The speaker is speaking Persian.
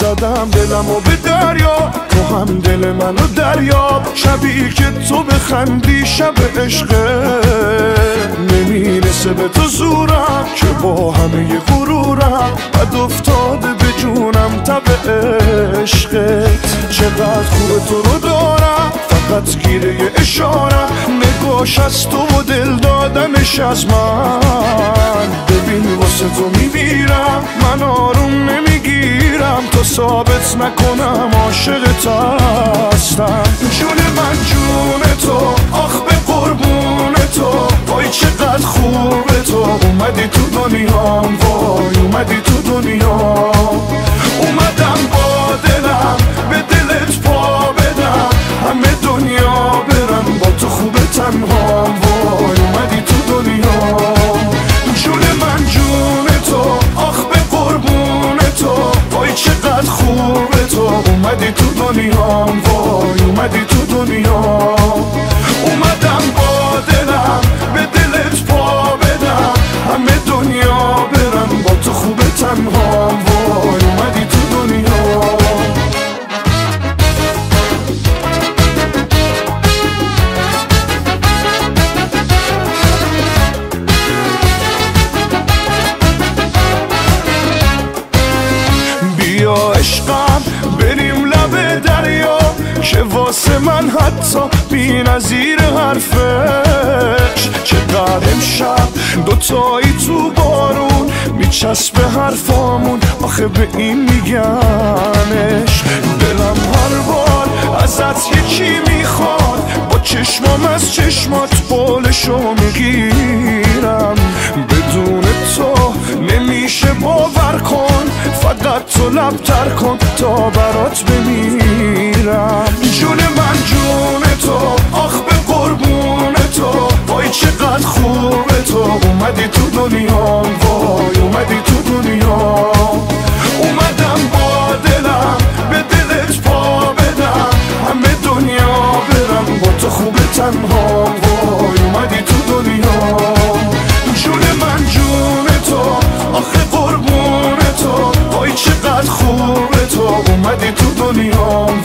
زدم دلمو به دریا، تو هم دل منو دریاب. شبی که تو بخندی شب عشقه، نمیرسه به تو زورم که با همه غرورم بد افتاده به جونم تب عشقت. چقدر خوبه تو رو دارم، فقط گیره اشارم، نگاش از تو و دل دادنش از من. ببین واسه تو میمیرم، من آروم نمیگیرم تا ثابت نکنم عاشقت هستم. جون من جون تو، آخ به قربون تو، وای چقدر خوبه تو. اومدی تو دنیام، وای اومدی تو دنیام. اومدم با دلم به دلت پا بدم، همه دنیا برم با تو خوبه تنهام. وای اومدی تو دنیام. جون من جون تو، آخ به قربون تو، وای چقدر خوبه تو. اومدی تو دنیام، وای اومدی تو دنیام. اومدم با دلم به دلت پا بدم، همه دنیا برم با تو خوبه تنهام. وای اومدی تو دنیام. بیا عشقم بریم لب دریا، که واسه من حتی بی نظیر حرفش. چقدر امشب دوتایی تو بارون میچسبه حرفامون، آخه به این میگنش. دلم هر بار ازت یکی میخواد، با چشمام از چشمات بالشو میگیرم. بدون تو نمیشه باور کن، فقط تو لبتر کن تا برات بمیرم. جون من جون تو، آخ به قربون تو، وای چقدر خوبه تو. اومدی تو دنیام، وای اومدی تو دنیام. اومدم با دلم به دلت پا بدم، همه دنیا برم با تو خوبه تنهام. وای اومدی تو دنیام. جون من جون تو، آخه قربون تو، وای چقدر خوبه تو. اومدی تو دنیام،